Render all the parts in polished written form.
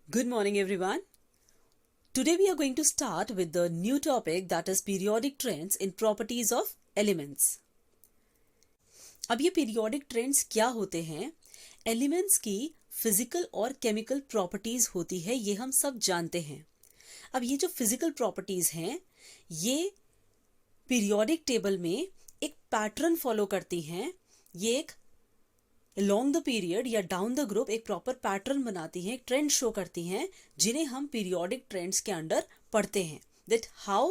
Good morning, everyone. Today we are going to start with the new topic that is periodic trends in properties of elements. अब ये periodic trends क्या होते हैं? Elements की physical और chemical properties होती है, ये हम सब जानते हैं. अब ये जो physical properties हैं, ये periodic table में एक pattern follow करती हैं. ये एक along the period या down the group एक proper pattern बनाती हैं, एक trend show करती हैं, जिन्हें हम periodic trends के अंडर पढ़ते हैं. That how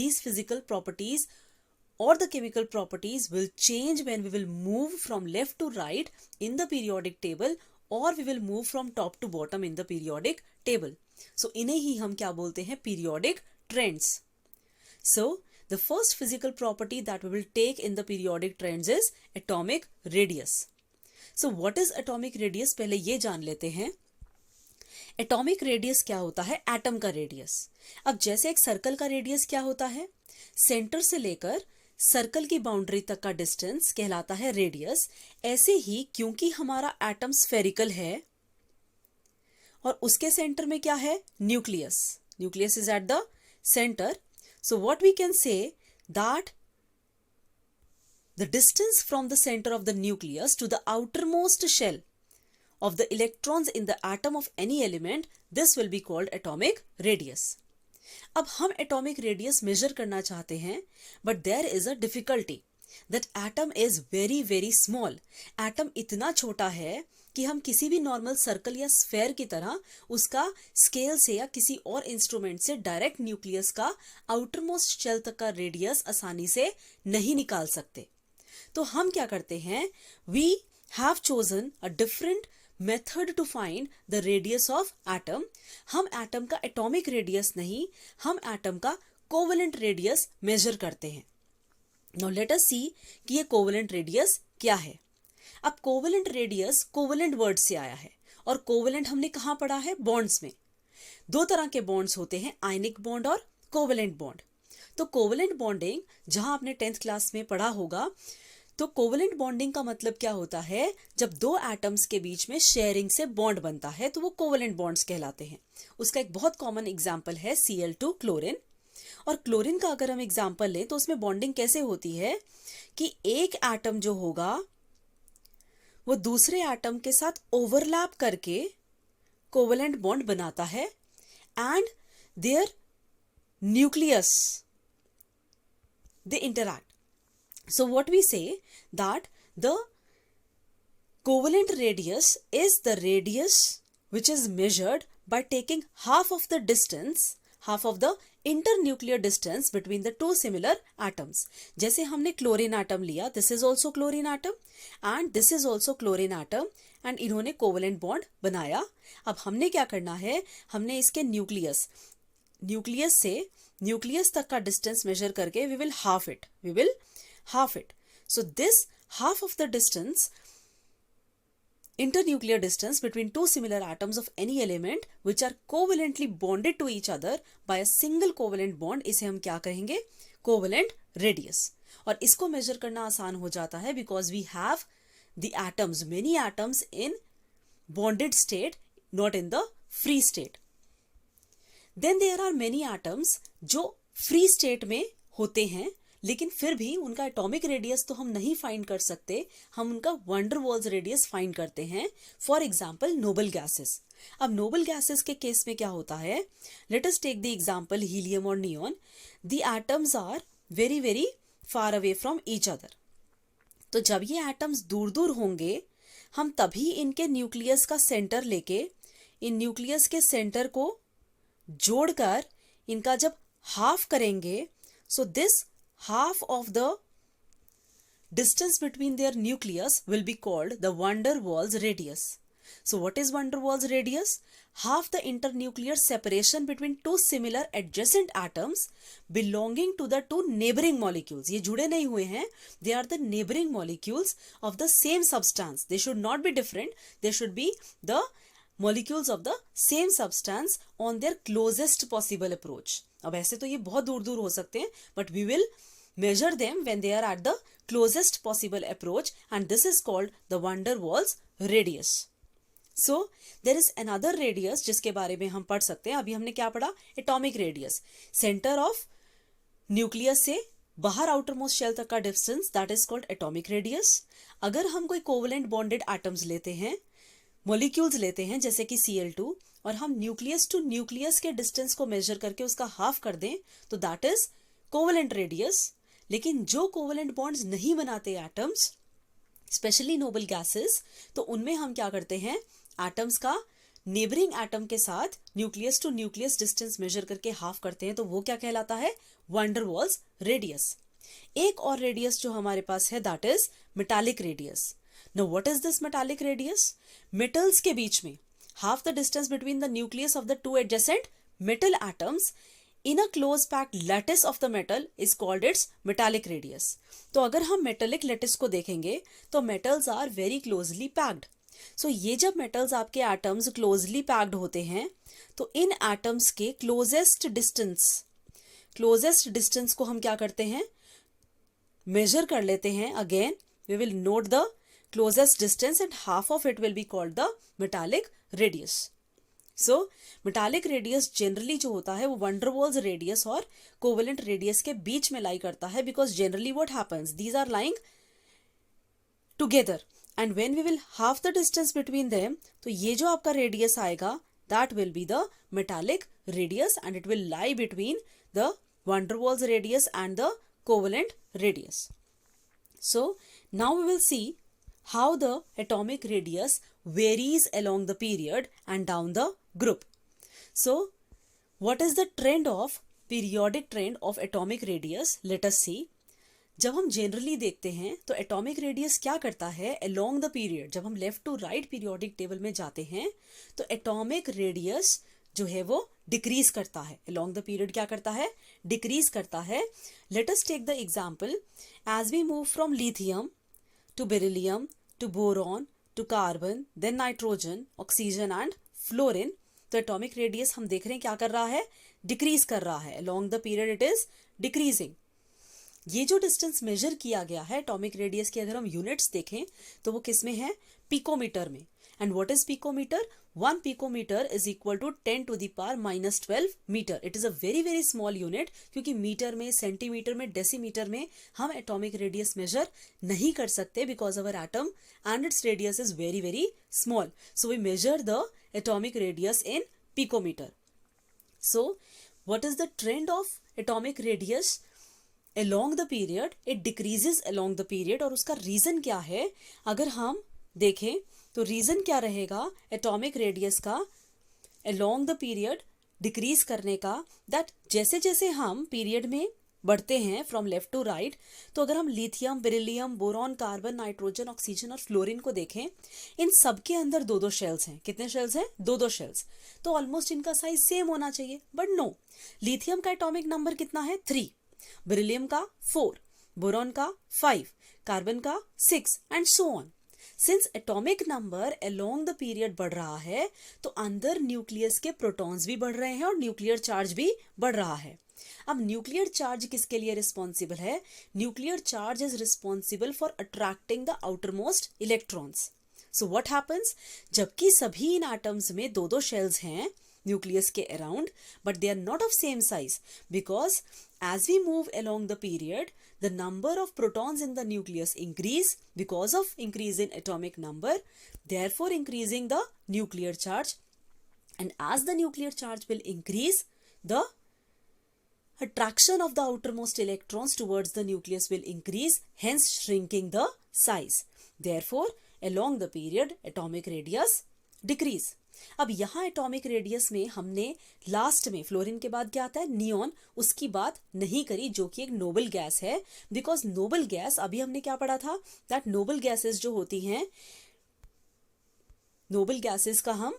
these physical properties or the chemical properties will change when we will move from left to right in the periodic table or we will move from top to bottom in the periodic table. So इन्हें ही हम क्या बोलते हैं? Periodic trends. So the first physical property that we will take in the periodic trends is atomic radius. So what is atomic radius? पहले ये जान लेते हैं. एटॉमिक रेडियस क्या होता है? एटम का रेडियस. अब जैसे एक सर्कल का रेडियस क्या होता है? सेंटर से लेकर सर्कल की बाउंड्री तक का डिस्टेंस कहलाता है रेडियस. ऐसे ही क्योंकि हमारा एटम स्फेरिकल है और उसके सेंटर में क्या है? Nucleus. Nucleus is at the centre. So what we can say that the distance from the center of the nucleus to the outermost shell of the electrons in the atom of any element, this will be called atomic radius. अब हम atomic radius measure करना चाहते हैं, but there is a difficulty that atom is very very small. Atom इतना छोटा है कि हम किसी भी नॉर्मल सर्कल या स्फेयर की तरह उसका स्केल से या किसी और इंस्ट्रूमेंट से डायरेक्ट न्यूक्लियस का आउटरमोस्ट शेल तक का रेडियस आसानी से नहीं निकाल सकते. तो हम क्या करते हैं? We have chosen a different method to find the radius of atom. हम एटम का एटॉमिक रेडियस नहीं, हम एटम का कोवेलेंट रेडियस मेजर करते हैं. Now let us see कि ये कोवेलेंट रेडियस क्या है. अब कोवेलेंट रेडियस कोवेलेंट वर्ड से आया है और कोवेलेंट हमने कहाँ पढ़ा है? बॉन्ड्स में. दो तरह के बॉन्ड्स होते हैं, आयनिक बॉन्ड और कोवेलेंट बॉन्ड. तो कोवेलेंट बॉन्डिंग जहां आपने 10th क्लास में पढ़ा होगा, तो कोवेलेंट बॉन्डिंग का मतलब क्या होता है? जब दो एटम्स के बीच में शेयरिंग से बॉन्ड बनता है तो वो कोवेलेंट बॉन्ड्स कहलाते हैं. उसका एक बहुत कॉमन एग्जांपल है Cl2 क्लोरीन. और क्लोरीन का अगर हम एग्जांपल लें तो उसमें बॉन्डिंग कैसे होती है कि एक एटम जो होगा वो दूसरे एटम के साथ ओवरलैप करके कोवेलेंट बॉन्ड बनाता है and their nucleus they interact. So what we say that the covalent radius is the radius which is measured by taking half of the distance, half of the internuclear distance between the two similar atoms. जैसे हमने chlorine atom लिया, this is also chlorine atom and this is also chlorine atom and इन्होंने covalent bond बनाया. अब हमने क्या करना है? हमने इसके न्यूक्लियस से न्यूक्लियस तक का डिस्टेंस मेजर करके we will half it. So this half of the distance, internuclear distance between two similar atoms of any element which are covalently bonded to each other by a single covalent bond, इसे हम क्या कहेंगे? Covalent radius. और इसको major करना आसान हो जाता है because we have the atoms, many atoms in bonded state, not in the free state. Then there are many atoms जो free state में होते हैं, लेकिन फिर भी उनका एटॉमिक रेडियस तो हम नहीं फाइंड कर सकते, हम उनका वंडर वॉल्स रेडियस फाइंड करते हैं. For example noble gases. अब नोबल गैसेस के केस में क्या होता है? Let us take the example helium और neon. The atoms are very very far away from each other. तो जब ये एटम्स दूर दूर होंगे, हम तभी इनके न्यूक्लियस का सेंटर लेके इन न्यूक्लियस के सेंटर को जोड़कर इनका जब हाफ करेंगे, so this half of the distance between their nucleus will be called the van der Waals radius. So what is van der Waals radius? Half the internuclear separation between two similar adjacent atoms belonging to the two neighboring molecules. ये जुड़े नहीं हुए हैं, they are the neighboring molecules of the same substance. They should not be different, they should be the molecules of the same substance on their closest possible approach. अब ऐसे तो ये बहुत दूर दूर हो सकते हैं, but we will measure them when they are at the closest possible approach and this is called the van der Waals radius. So there is another radius जिसके बारे में हम पढ़ सकते हैं. अभी हमने क्या पढ़ा? Atomic radius, centre of nucleus से बाहर आउटर मोस्ट शेल तक का distance, that is called atomic radius. अगर हम कोई कोवलेंट बॉन्डेड एटम्स लेते हैं, मॉलिक्यूल्स लेते हैं जैसे कि Cl2, और हम न्यूक्लियस टू न्यूक्लियस के डिस्टेंस को मेजर करके उसका हाफ कर दें, तो दैट इज कोवलेंट रेडियस. लेकिन जो कोवलेंट बॉन्ड्स नहीं बनाते एटम्स, स्पेशली नोबल गैसेस, तो उनमें हम क्या करते हैं? एटम्स का नेबरिंग एटम के साथ nucleus to nucleus distance measure करके हाफ करते हैं, तो वो क्या कहलाता है? Van der Waals radius. एक और रेडियस जो हमारे पास है, that is metallic radius. Now what is this metallic radius? Metals के बीच में half the distance between the nucleus of the two adjacent metal atoms in a close packed lattice of the metal is called its metallic radius. तो अगर हम metallic lattice को देखेंगे तो metals are very closely packed. So ये जब metals आपके atoms closely packed होते हैं, तो इन atoms के closest distance को हम क्या करते हैं? measure कर लेते हैं. Again we will note the closest distance and half of it will be called the metallic radius. So metallic radius generally जो होता है वो वैन डर वाल्स रेडियस और कोवेलेंट रेडियस के बीच में लाई करता है, because generally what happens, these are lying together and when we will half the distance between them, तो ये जो आपका रेडियस आएगा that will be the metallic radius and it will lie between the van der Waals radius and the covalent radius. So now we will see how the atomic radius varies along the period and down the group. So what is the trend of periodic trend of atomic radius? Let us see. जब हम generally देखते हैं तो atomic radius क्या करता है along the period, जब हम left to right periodic table में जाते हैं तो एटॉमिक रेडियस जो है वो डिक्रीज करता है. along the period क्या करता है? डिक्रीज करता है. Let us take the example. As we move from lithium to beryllium, to boron, to carbon, then nitrogen, oxygen and fluorine, तो एटॉमिक रेडियस हम देख रहे हैं क्या कर रहा है? डिक्रीज कर रहा है. along the period it is decreasing. ये जो डिस्टेंस मेजर किया गया है एटॉमिक रेडियस की अगर हम यूनिट्स देखें तो वो किस में है? पिकोमीटर में. And what is picometre? 1 picometre is equal to 10 to the power -12 metre. It is a very very small unit, क्योंकि मीटर में, सेंटीमीटर में, डेसीमीटर में हम एटॉमिक रेडियस मेजर नहीं कर सकते, because our atom and it's radius is very very small. So we measure the atomic radius in picometre. So what is the trend of atomic radius along the period? It decreases along the period. और उसका reason क्या है? अगर हम देखें तो reason क्या रहेगा एटॉमिक रेडियस का along the period डिक्रीज करने का? दैट जैसे जैसे हम पीरियड में बढ़ते हैं फ्रॉम लेफ्ट टू राइट, तो अगर हम lithium, beryllium, boron, carbon, nitrogen, oxygen और फ्लोरीन को देखें, इन सब के अंदर 2-2 शेल्स हैं. कितने शेल्स हैं? 2-2 शेल्स. तो ऑलमोस्ट इनका साइज सेम होना चाहिए, बट नो. लिथियम का एटॉमिक नंबर कितना है? 3. बेरिलियम का 4, बोरॉन का 5, कार्बन का 6 and so on. Since atomic number along the period बढ़ रहा है, तो अंदर न्यूक्लियस के प्रोटॉन्स भी बढ़ रहे हैं और न्यूक्लियर चार्ज भी बढ़ रहा है. अब न्यूक्लियर चार्ज किसके लिए रिस्पॉन्सिबल है? Nuclear charge is responsible for attracting the outer most electrons. So what happens? जबकि सभी इन एटम्स में 2-2 शेल्स हैं न्यूक्लियस के around, but they are not of same size, because as we move along the period, the number of protons in the nucleus increase because of increase in atomic number, therefore increasing the nuclear charge. And as the nuclear charge will increase, the attraction of the outermost electrons towards the nucleus will increase, hence shrinking the size. Therefore, along the period, atomic radius decrease. अब यहाँ atomic radius में हमने last में fluorine के बाद क्या आता है? नियॉन. उसकी बात नहीं करी, जो कि एक नोबल गैस है, बिकॉज नोबल गैस, अभी हमने क्या पढ़ा था? दैट नोबल गैसेस जो होती हैं, नोबल गैसेस का हम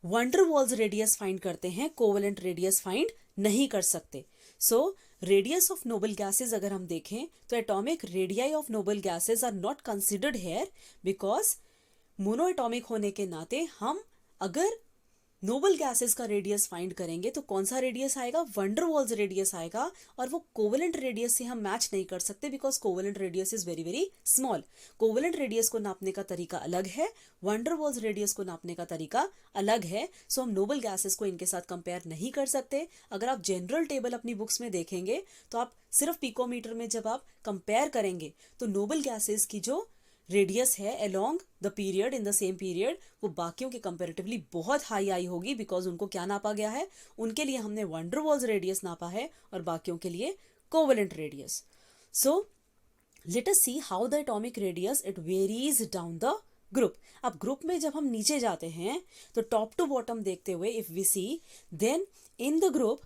van der Waals radius find करते हैं, कोवेलेंट रेडियस फाइंड नहीं कर सकते. So radius of noble gases अगर हम देखें तो atomic radii of noble gases are not considered here, because mono atomic होने के नाते हम अगर नोबल गैसेस का रेडियस फाइंड करेंगे तो कौन सा रेडियस आएगा, वंडर वॉल्स रेडियस आएगा, और वो कोवेलेंट रेडियस से हम मैच नहीं कर सकते because covalent radius is very very small. Covalent radius को नापने का तरीका अलग है, वंडर वॉल्स रेडियस को नापने का तरीका अलग है। सो हम नोबल गैसेस को इनके साथ कंपेयर नहीं कर सकते। अगर आप जनरल टेबल अपनी बुक्स में देखेंगे तो आप सिर्फ पिकोमीटर में जब आप कंपेयर करेंगे तो नोबल गैसेस की जो रेडियस है along the period, in the same period, वो बाकियों के कंपेरेटिवली बहुत हाई आई होगी बिकॉज उनको क्या नापा गया है, उनके लिए हमने वंडर वॉल्स रेडियस नापा है और बाकियों के लिए covalent radius. So let us see how the atomic radius it varies down the group. अब ग्रुप में जब हम नीचे जाते हैं तो टॉप टू बॉटम देखते हुए if we see then in the group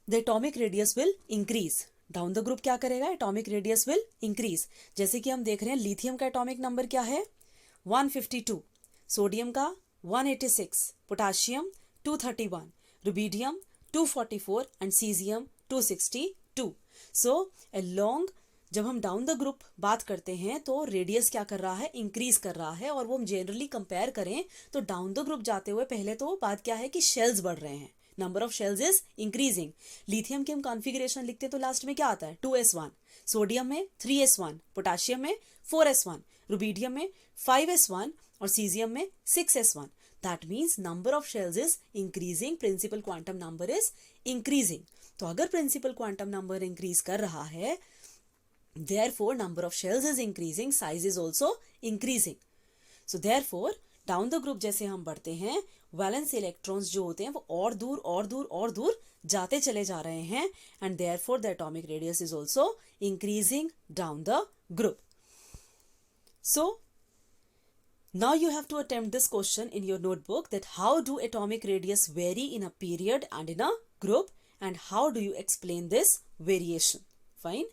the atomic radius will increase. Down the group क्या करेगा, एटॉमिक रेडियस विल इंक्रीज। जैसे कि हम देख रहे हैं लिथियम का एटॉमिक नंबर क्या है 152, सोडियम का 186, potassium 231, rubidium 244 and caesium 262। So along जब हम डाउन द ग्रुप बात करते हैं तो रेडियस क्या कर रहा है, इंक्रीज कर रहा है। और वो हम जनरली कंपेयर करें तो डाउन द ग्रुप जाते हुए पहले तो बात क्या है कि शेल्स बढ़ रहे हैं, number of shells is increasing. Lithium की हम कॉन्फ़िगरेशन लिखते हैं तो लास्ट में क्या आता है 2s1, सोडियम में 3s1, पोटाशियम में 4s1, रुबीडियम में 5s1 और सीजियम में 6s1। That means number of shells is increasing, principal quantum number is increasing. तो अगर प्रिंसिपल क्वांटम नंबर इंक्रीज कर रहा है therefore number of shells is increasing, size is also increasing. So therefore down the group जैसे हम बढ़ते हैं valence electrons जो होते हैं वो और दूर और दूर और दूर जाते चले जा रहे हैं and therefore the atomic radius is also increasing down the group. So now you have to attempt this question in your notebook that how do atomic radius vary in a period and in a group and how do you explain this variation. Fine.